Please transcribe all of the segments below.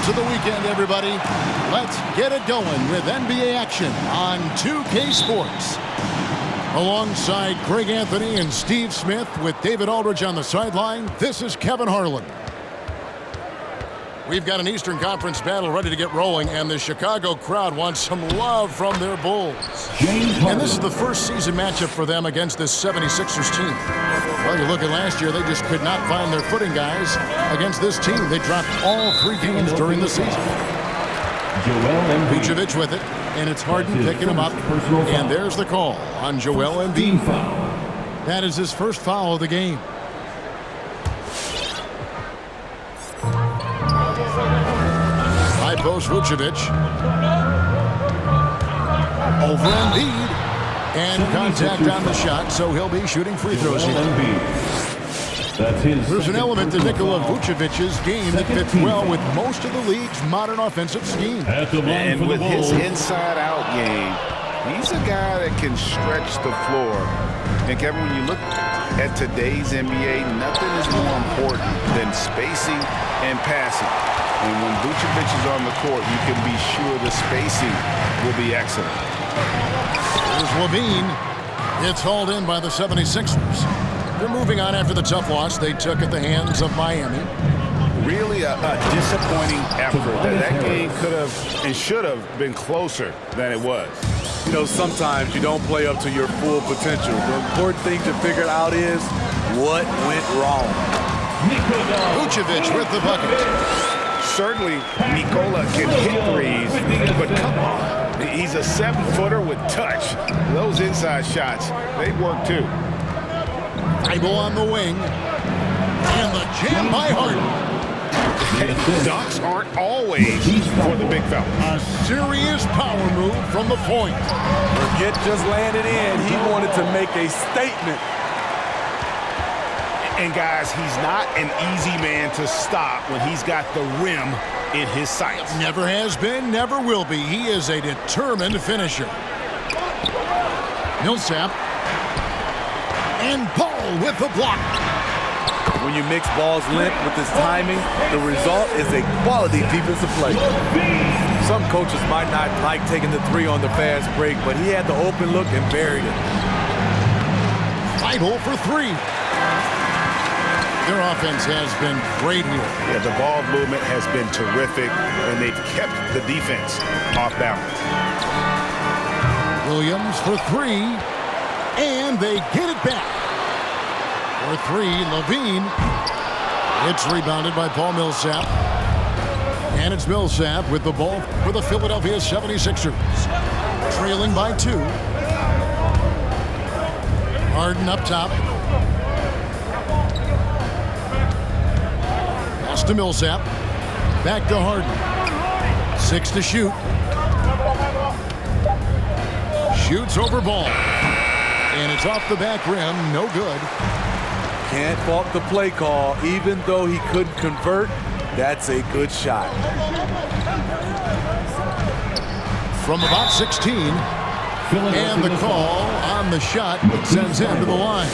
to the weekend, everybody. Let's get it going with NBA action on 2K Sports. Alongside Greg Anthony and Steve Smith with David Aldridge on the sideline, this is Kevin Harlan. We've got an Eastern Conference battle ready to get rolling, and the Chicago crowd wants some love from their Bulls. And this is the first season matchup for them against this 76ers team. Well, you look at last year, they just could not find their footing, guys, against this team. They dropped all 3 games during the season. Vucevic with it, and it's Harden picking him up. And there's the call on Joel Embiid. That is his first foul of the game. High post Vucevic. Over Embiid. And contact on the shot, so he'll be shooting free throws here. There's an element to Nikola Vucevic's game that fits well with most of the league's modern offensive scheme. And with his inside-out game, he's a guy that can stretch the floor. And Kevin, when you look at today's NBA, nothing is more important than spacing and passing. And when Vucevic is on the court, you can be sure the spacing will be excellent. Here's Levine. It's hauled in by the 76ers. They're moving on after the tough loss they took at the hands of Miami. Really a disappointing effort. That game could have and should have been closer than it was. You know, sometimes you don't play up to your full potential. The important thing to figure out is what went wrong. Vucevic with the bucket. Certainly, Nikola can hit threes, but come on. He's a 7-footer with touch. Those inside shots, they work too. Bible on the wing. And the jam by Harden. Dunks aren't always for the big fella. A serious power move from the point. Forget just landed in. He wanted to make a statement. And guys, he's not an easy man to stop when he's got the rim in his sights. Never has been, never will be. He is a determined finisher. Millsap. And Paul with the block. When you mix Ball's length with his timing, the result is a quality defensive play. Some coaches might not like taking the 3 on the fast break, but he had the open look and buried it. Vital for 3. Their offense has been great here. Yeah, the ball movement has been terrific, and they've kept the defense off balance. Williams for 3, and they get it back. For 3, Levine. It's rebounded by Paul Millsap. And it's Millsap with the ball for the Philadelphia 76ers. Trailing by 2. Harden up top. Pass to Millsap. Back to Harden. 6 to shoot. Shoots over Ball. And it's off the back rim. No good. Can't fault the play call. Even though he couldn't convert, that's a good shot. From about 16. And the call on the shot sends him to the line.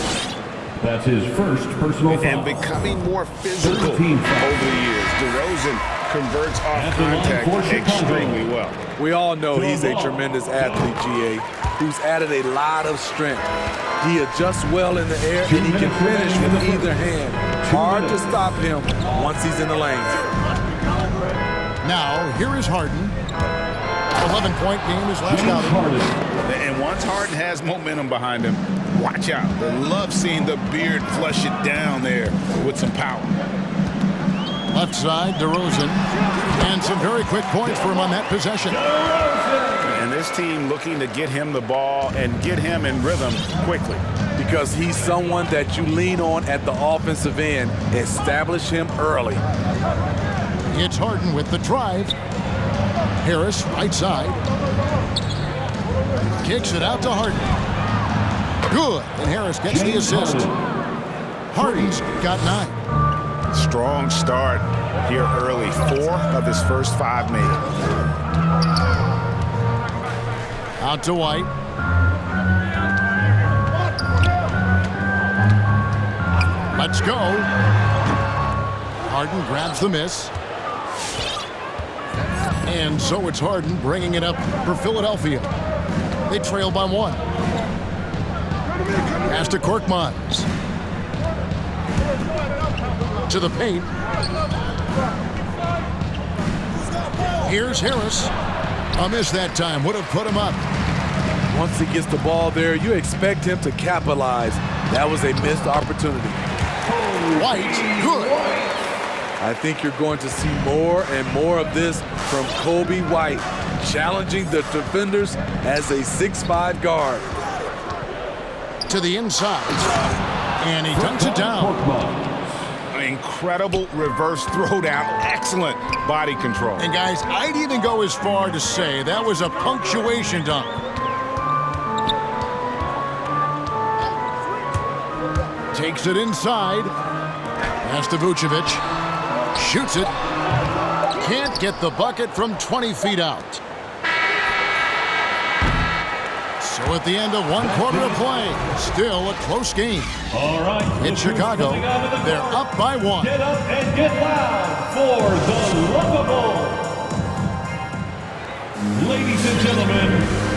That's his first personal foul. And becoming more physical over the years. DeRozan converts off contact extremely well. We all know he's a tremendous athlete, GA, who's added a lot of strength. He adjusts well in the air, and he can finish with either hand. Hard to stop him once he's in the lane. Now, here is Harden. 11-point game is last outing. And once Harden has momentum behind him, watch out. They love seeing the beard flush it down there with some power. Left side, DeRozan. And some very quick points for him on that possession. And this team looking to get him the ball and get him in rhythm quickly. Because he's someone that you lean on at the offensive end. Establish him early. It's Harden with the drive. Harris, right side. Kicks it out to Harden. Good. And Harris gets the assist. Harden's got 9. Strong start here early. 4 of his first 5 made it. Out to White. Let's go. Harden grabs the miss. And so it's Harden bringing it up for Philadelphia. They trail by 1. Pass to Korkmaz. To the paint. Here's Harris. A miss that time. Would have put him up. Once he gets the ball there, you expect him to capitalize. That was a missed opportunity. White, good. I think you're going to see more and more of this from Kobe White, challenging the defenders as a 6'5" guard. To the inside. And he dunks it down. Incredible reverse throwdown. Excellent body control. And guys, I'd even go as far to say that was a punctuation dunk. Takes it inside. Pass to Vucevic. Shoots it. Can't get the bucket from 20 feet out. So at the end of 1 quarter of play, still a close game. All right. In Chicago, they're up by 1. Get up and get loud for the lovable. Ladies and gentlemen.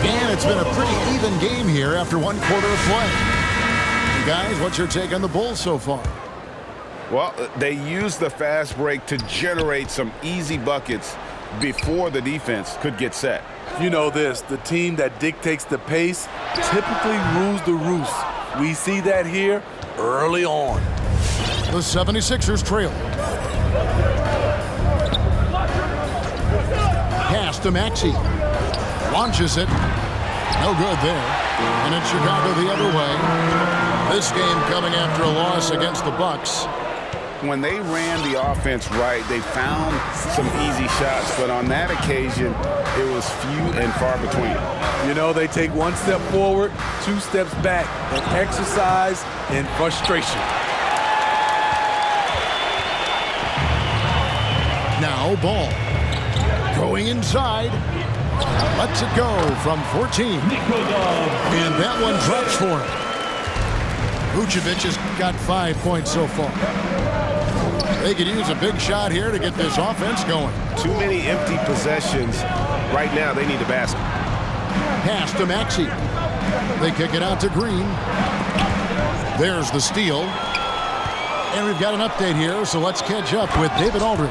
And it's been a pretty even game here after 1 quarter of play. Guys, what's your take on the Bulls so far? Well, they used the fast break to generate some easy buckets before the defense could get set. You know this, the team that dictates the pace typically rules the roost. We see that here early on. The 76ers trail. Pass to Maxey. Launches it. No good there. And it's Chicago the other way. This game coming after a loss against the Bucks. When they ran the offense right, they found some easy shots, but on that occasion, it was few and far between. You know, they take 1 step forward, 2 steps back, and exercise in frustration. Now Ball. Going inside. Lets it go from 14. And that one drops for him. Vucevic has got 5 points so far. They could use a big shot here to get this offense going. Too many empty possessions. Right now, they need a basket. Pass to Maxey. They kick it out to Green. There's the steal. And we've got an update here, so let's catch up with David Aldridge.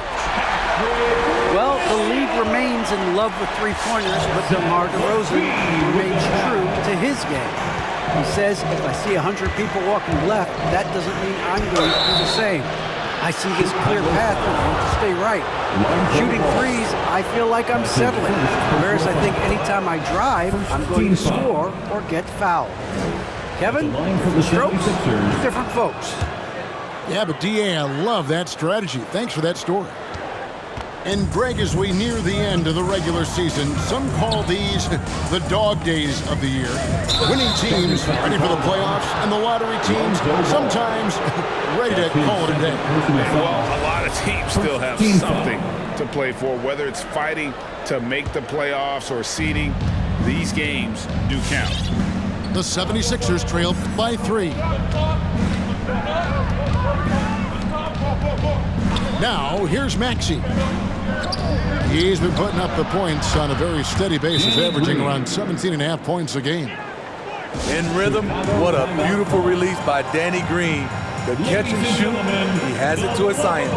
Well, the league remains in love with three-pointers, but DeMar DeRozan remains true to his game. He says, if I see 100 people walking left, that doesn't mean I'm going to do the same. I see this clear path and want to stay right. Shooting threes, I feel like I'm settling. Whereas I think anytime I drive, I'm going to score or get fouled. Kevin, strokes, different folks. Yeah, but DA, I love that strategy. Thanks for that story. And Greg, as we near the end of the regular season, some call these the dog days of the year. Winning teams ready for the playoffs, and the lottery teams sometimes ready to call it a day. Well, a lot of teams still have something to play for, whether it's fighting to make the playoffs or seeding. These games do count. The 76ers trail by 3. Now, here's Maxey. He's been putting up the points on a very steady basis, averaging around 17.5 points a game. In rhythm, what a beautiful release by Danny Green. The catch and shoot, he has it to a science.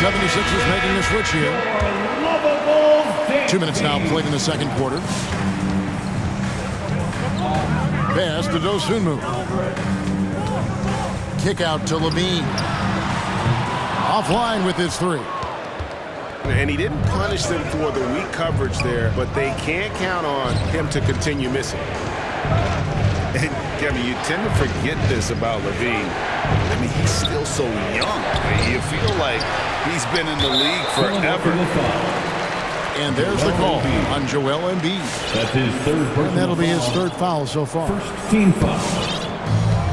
The 76ers making the switch here. 2 minutes now played in the second quarter. Pass to Dosunmu. Kick out to Levine. Offline with his 3. And he didn't punish them for the weak coverage there, but they can't count on him to continue missing. And Kevin, you tend to forget this about Levine. I mean, he's still so young. You feel like he's been in the league forever. And there's the call on Joel Embiid. That's his third personal And that'll be his foul. third foul so far. First team foul.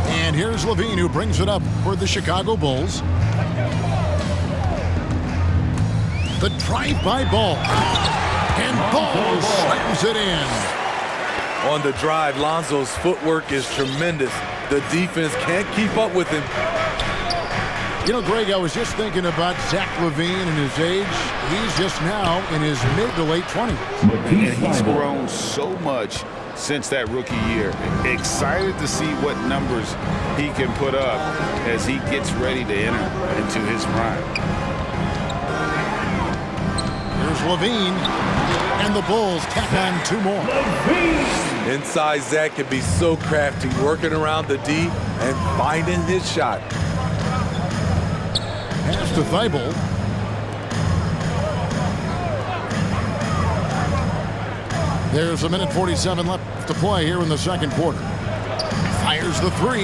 And here's Levine, who brings it up for the Chicago Bulls. The drive-by ball. And Ball slams it in. On the drive, Lonzo's footwork is tremendous. The defense can't keep up with him. You know, Greg, I was just thinking about Zach LaVine and his age. He's just now in his mid to late 20s. And he's grown so much since that rookie year. Excited to see what numbers he can put up as he gets ready to enter into his prime. Here's LaVine, and the Bulls tack on 2 more. Inside, Zach can be so crafty, working around the D and finding his shot. Pass to Thibault. There's a minute 47 left to play here in the second quarter. Fires the 3.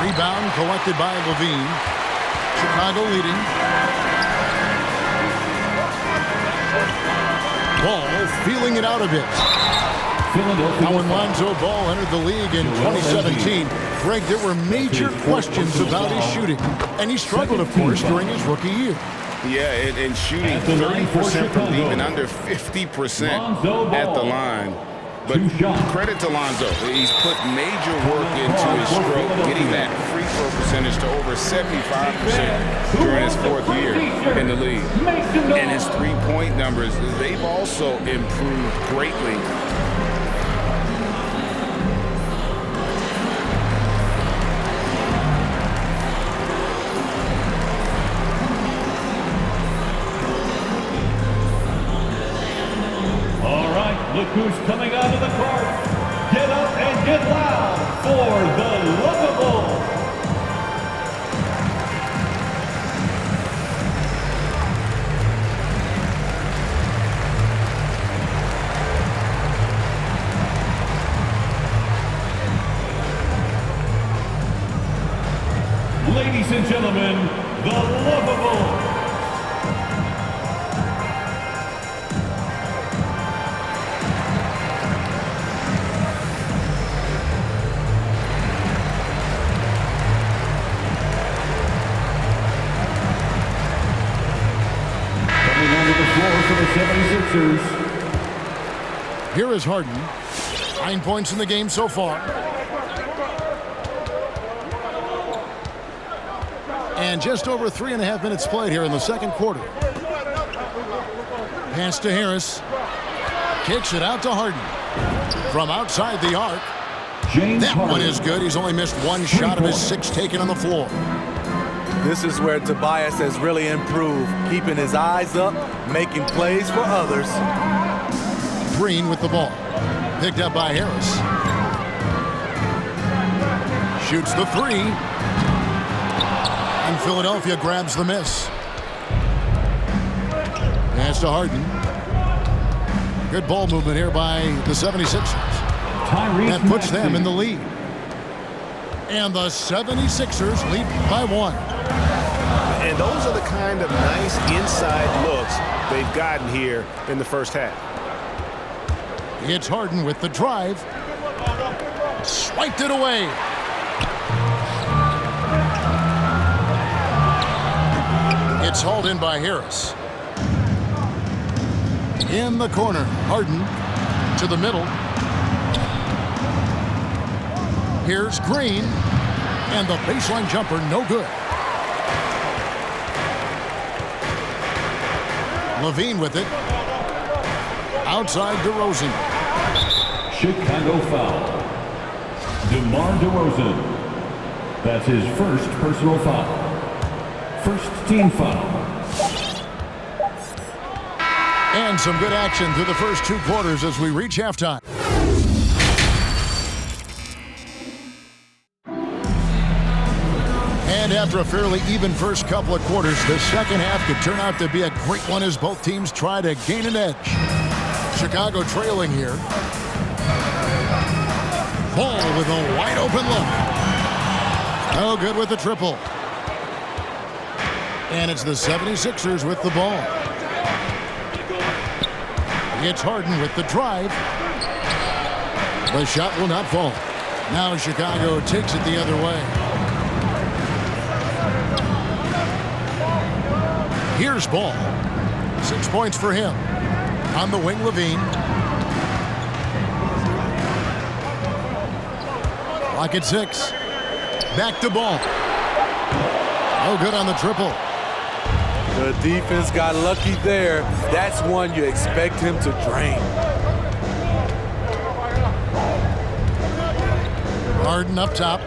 Rebound collected by LaVine. Chicago leading. Ball feeling it out a bit. Now when Lonzo Ball entered the league in 2017, Greg, there were major questions about his shooting. And he struggled, of course, during his rookie year. Yeah, and shooting 30% from deep and under 50% at the line. But credit to Lonzo. He's put major work into his stroke, getting that free throw percentage to over 75% during his 4th year in the league. And his three-point numbers, they've also improved greatly. Look who's coming out of the court. Get up and get loud for the Lovable. Ladies and gentlemen, the Lovable. For the 76ers. Here is Harden. 9 points in the game so far. And just over 3.5 minutes played here in the second quarter. Pass to Harris. Kicks it out to Harden. From outside the arc. That one is good. He's only missed 1 shot of his 6 taken on the floor. This is where Tobias has really improved, keeping his eyes up, making plays for others. Green with the ball. Picked up by Harris. Shoots the 3. And Philadelphia grabs the miss. Pass to Harden. Good ball movement here by the 76ers. That puts them in the lead. And the 76ers lead by 1. And those are the kind of nice inside looks they've gotten here in the first half. It's Harden with the drive. Swiped it away. It's hauled in by Harris. In the corner, Harden to the middle. Here's Green. And the baseline jumper, no good. LaVine with it. Outside DeRozan. Chicago foul. DeMar DeRozan. That's his first personal foul. First team foul. And some good action through the first 2 quarters as we reach halftime. And after a fairly even first couple of quarters, the second half could turn out to be a great one as both teams try to gain an edge. Chicago trailing here. Ball with a wide open look. Oh, good with the triple. And it's the 76ers with the ball. It's Harden with the drive. The shot will not fall. Now Chicago takes it the other way. Here's Ball. 6 points for him. On the wing, Levine. Clock at 6. Back to Ball. No good on the triple. The defense got lucky there. That's one you expect him to drain. Harden up top.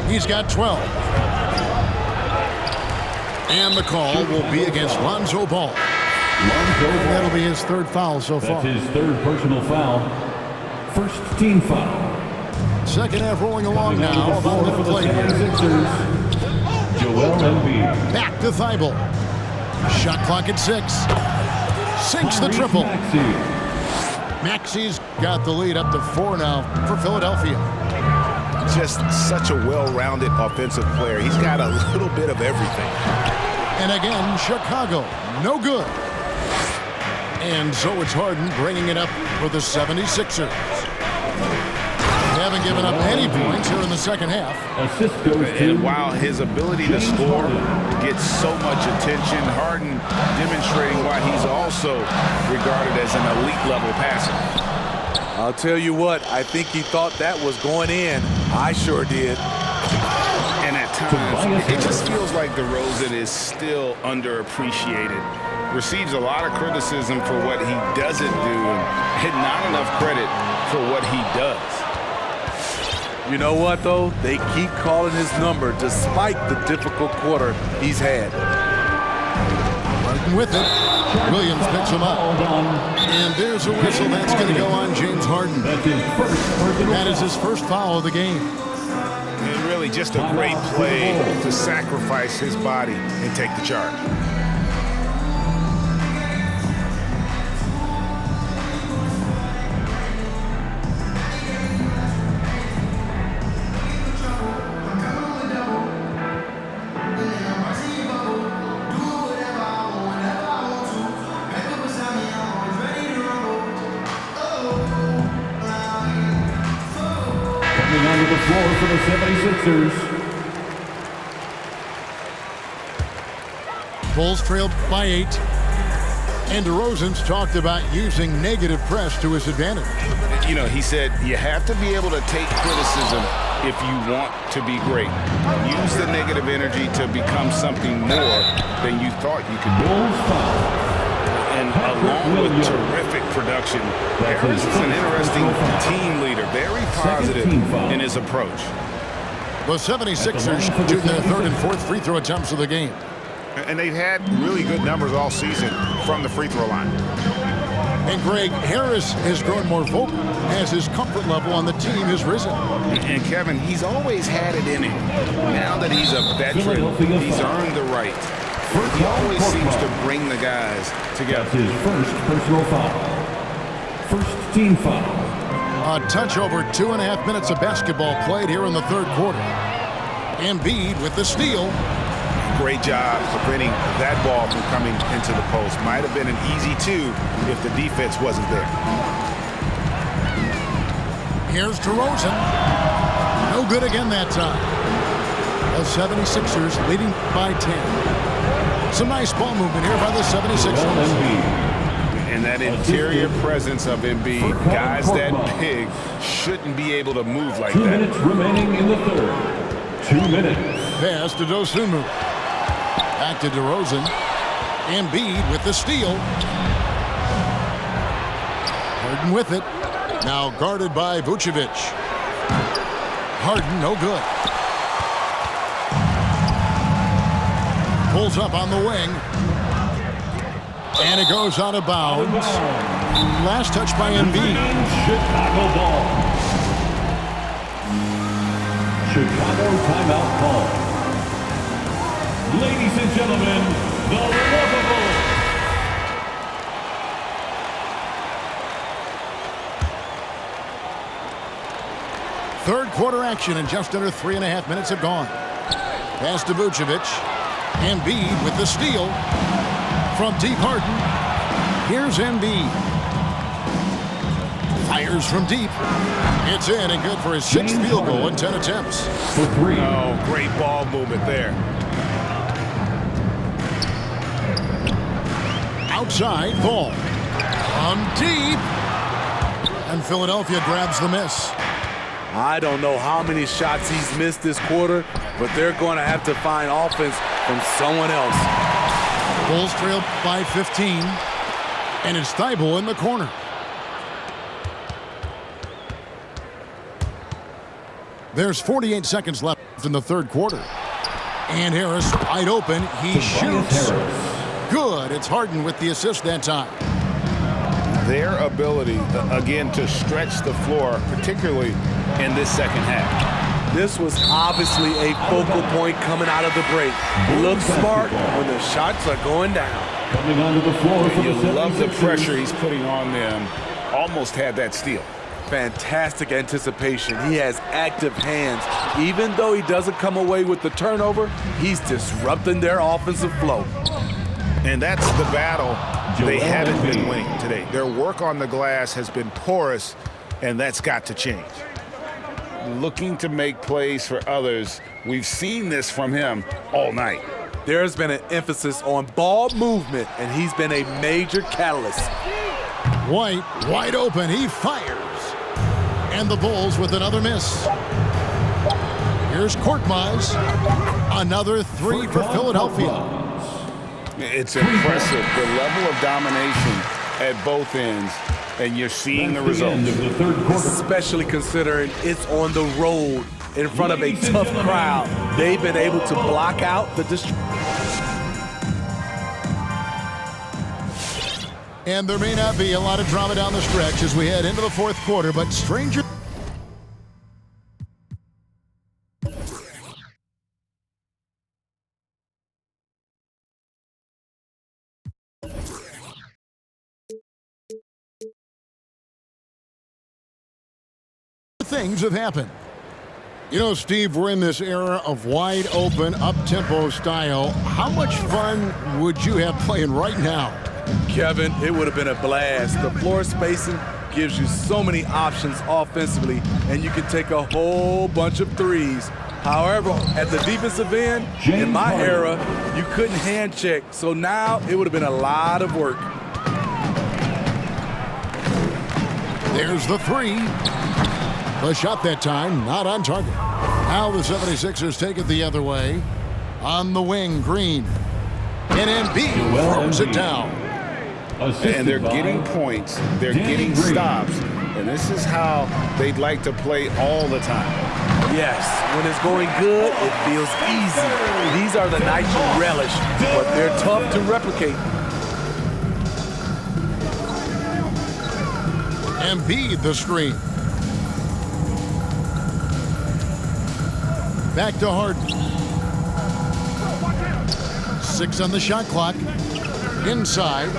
He's got 12. And the call will be against Lonzo Ball. That'll be his third foul so far. That's his third personal foul. First team foul. Second half rolling along now. About to play. Joel Embiid. Back to Thibault. Shot clock at 6. Sinks the triple. Maxi's got the lead up to 4 now for Philadelphia. Just such a well-rounded offensive player. He's got a little bit of everything. And again, Chicago, no good. And so it's Harden bringing it up for the 76ers. They haven't given up any points here in the second half. Assist goes to. And while his ability to score gets so much attention, Harden demonstrating why he's also regarded as an elite level passer. I'll tell you what, I think he thought that was going in. I sure did. And at times, it just feels like DeRozan is still underappreciated. Receives a lot of criticism for what he doesn't do and not enough credit for what he does. You know what, though? They keep calling his number despite the difficult quarter he's had. Harden with it. Williams picks him up. And there's a whistle. That's going to go on James Harden. That is his first foul of the game. And really just a great play to sacrifice his body and take the charge. Onto the floor for the 76ers. Bulls trailed by 8. And DeRozan's talked about using negative press to his advantage. You know, he said you have to be able to take criticism if you want to be great. Use the negative energy to become something more than you thought you could do. And along with terrific production, Harris is an interesting team leader, very positive in his approach. The 76ers shooting their third and fourth free throw attempts of the game. And they've had really good numbers all season from the free throw line. And Greg, Harris has grown more vocal as his comfort level on the team has risen. And Kevin, he's always had it in him. Now that he's a veteran, he's earned the right. He always seems to bring the guys together. That's his first personal foul. First team foul. A touch over 2.5 minutes of basketball played here in the third quarter. Embiid with the steal. Great job preventing that ball from coming into the post. Might have been an easy 2 if the defense wasn't there. Here's DeRozan. No good again that time. The 76ers leading by 10. Some nice ball movement here by the 76ers. And that interior presence of Embiid, guys that big shouldn't be able to move like 2 that. minutes remaining in the third. 2 minutes. Pass to Dosunmu. Back to DeRozan. Embiid with the steal. Harden with it. Now guarded by Vucevic. Harden no good. Pulls up on the wing. And it goes out of bounds. Last touch by Embiid. Chicago ball. Chicago timeout call. Ladies and gentlemen, the Lovable. Third quarter action and just under 3.5 minutes have gone. Pass to Vucevic. Embiid with the steal. From deep Harden. Here's Embiid. Fires from deep. It's in and good for his 6th field goal in 10 attempts. For 3. Oh, great ball movement there. Outside ball. From deep. And Philadelphia grabs the miss. I don't know how many shots he's missed this quarter, but they're going to have to find offense from someone else. Bulls trail by 15. And it's Thibault in the corner. There's 48 seconds left in the 3rd quarter. And Harris wide open. He shoots. Good. It's Harden with the assist that time. Their ability, again, to stretch the floor, particularly in this second half. This was obviously a focal point coming out of the break. Look smart when the shots are going down. Coming onto the floor for You the love the 76ers. pressure he's putting on them. Almost had that steal. Fantastic anticipation. He has active hands. Even though he doesn't come away with the turnover, he's disrupting their offensive flow. And that's the battle they haven't been winning today. Their work on the glass has been porous, and that's got to change. Looking to make plays for others. We've seen this from him all night. There's been an emphasis on ball movement, and he's been a major catalyst. White wide open. He fires. And the Bulls with another miss. Here's Korkmaz. Another 3 for Philadelphia. It's impressive, the level of domination at both ends, and you're seeing the results. End of the 3rd quarter. Especially considering it's on the road in front of a tough crowd. They've been able to block out the And there may not be a lot of drama down the stretch as we head into the 4th quarter, but Stranger... things have happened. You know, Steve, we're in this era of wide open, up-tempo style. How much fun would you have playing right now? Kevin, it would have been a blast. The floor spacing gives you so many options offensively, and you can take a whole bunch of threes. However, at the defensive end, in my era, you couldn't hand check, so now it would have been a lot of work. There's the 3. The shot that time, not on target. Now the 76ers take it the other way. On the wing, Green. And Embiid throws it down. And they're getting points, they're getting stops, and this is how they'd like to play all the time. Yes, when it's going good, it feels easy. These are the nights you relish, but they're tough to replicate. Embiid the screen. Back to Harden. 6 on the shot clock. Inside.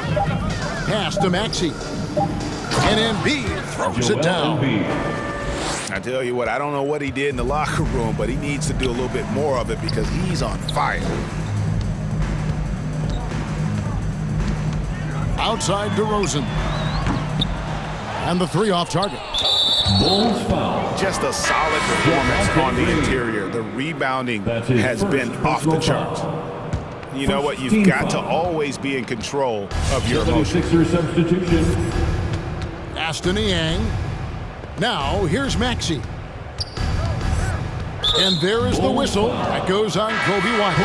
Pass to Maxey. And Embiid throws it down. I tell you what, I don't know what he did in the locker room, but he needs to do a little bit more of it because he's on fire. Outside DeRozan. And the 3 off target. Bulls foul. Just a solid performance on the interior. The rebounding has been off the charts. You know what? You've got to always be in control of your emotions. 76er substitution. Aston Yang. Now, here's Maxey. And there is the whistle. That goes on Kobe White.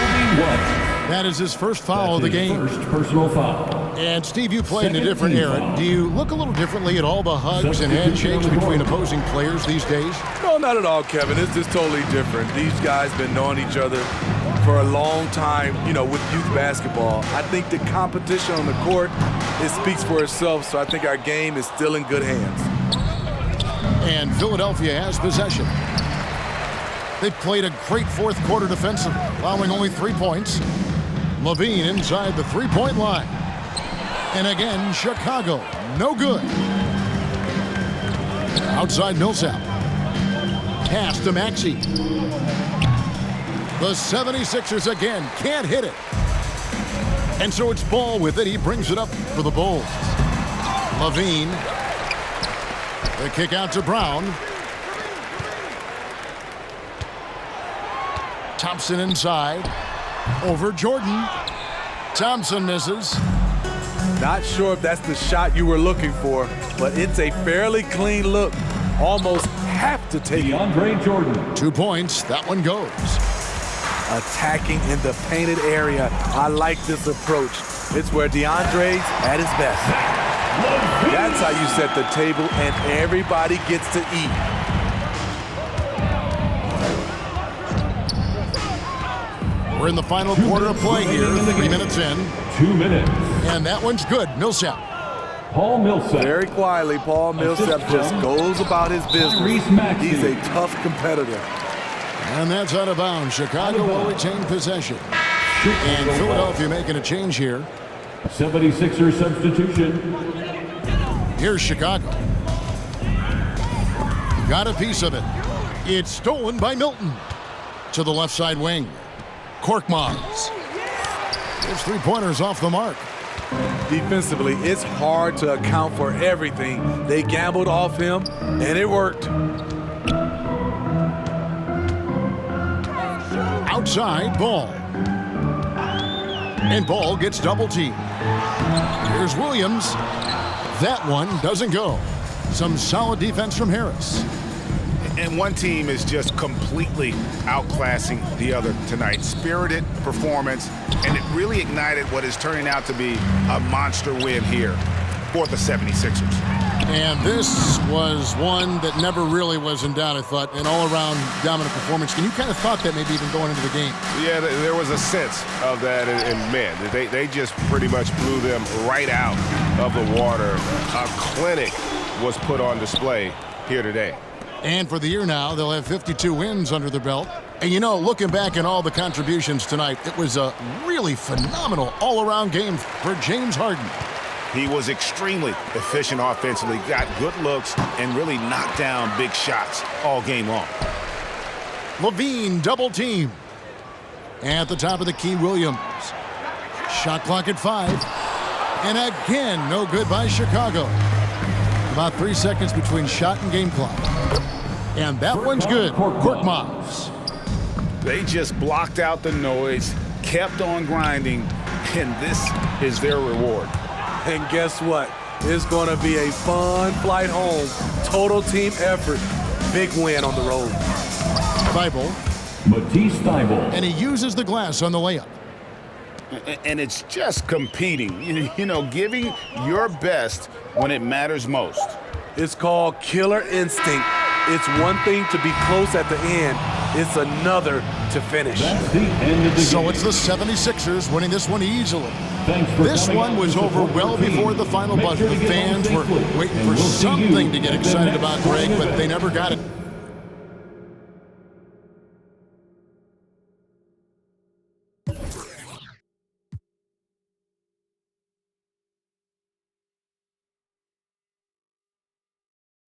That is his first foul of the game. First personal foul. And Steve, you played in a different era. Do you look a little differently at all the hugs and handshakes between opposing players these days? No, not at all, Kevin. It's just totally different. These guys been knowing each other for a long time, you know, with youth basketball. I think the competition on the court, it speaks for itself, so I think our game is still in good hands. And Philadelphia has possession. They played a great 4th quarter defensively, allowing only 3 points. Levine inside the 3-point line. And again, Chicago, no good. Outside Millsap. Pass to Maxey. The 76ers again can't hit it. And so it's Ball with it. He brings it up for the Bulls. Levine. The kick out to Brown. Thompson inside. Over Jordan. Thompson misses. Not sure if that's the shot you were looking for, but it's a fairly clean look. Almost have to take it. DeAndre Jordan. 2 points. That one goes. Attacking in the painted area. I like this approach. It's where DeAndre's at his best. That's how you set the table and everybody gets to eat. We're in the final quarter of play here. 3 minutes in. 2 minutes. And that one's good. Millsap. Paul Millsap. Very quietly, Paul Millsap just goes about his business. He's a tough competitor. And that's out of bounds. Chicago will retain possession. And Philadelphia making a change here. 76er substitution. Here's Chicago. Got a piece of it. It's stolen by Milton. To the left side wing. Korkmaz. His three-pointers off the mark. Defensively, it's hard to account for everything. They gambled off him, and it worked. Outside, Ball. And Ball gets double-teamed. Here's Williams. That one doesn't go. Some solid defense from Harris. And one team is just completely outclassing the other tonight. Spirited performance, and it really ignited what is turning out to be a monster win here for the 76ers. And this was one that never really was in doubt, I thought. An all-around dominant performance. And you kind of thought that maybe even going into the game. Yeah, there was a sense of that, and man, they just pretty much blew them right out of the water. A clinic was put on display here today. And for the year now, they'll have 52 wins under their belt. And you know, looking back at all the contributions tonight, it was a really phenomenal all-around game for James Harden. He was extremely efficient offensively, got good looks, and really knocked down big shots all game long. Levine double-team. At the top of the key, Williams. Shot clock at 5. And again, no good by Chicago. About 3 seconds between shot and game clock. And that one's good. Korkmaz. They just blocked out the noise, kept on grinding, and this is their reward. And guess what? It's going to be a fun flight home. Total team effort. Big win on the road. Thibault. Matisse Thybulle. And he uses the glass on the layup. And it's just competing, you know, giving your best when it matters most. It's called killer instinct. It's one thing to be close at the end. It's another to finish. That's the end of the So game. it's the 76ers winning this one easily. Thanks for This coming one out was to over support well your team. before the final Make buzzer. sure The to get home fans were safely, waiting and for we'll see you something to get at the excited next about, sporting Greg, but event. they never got it.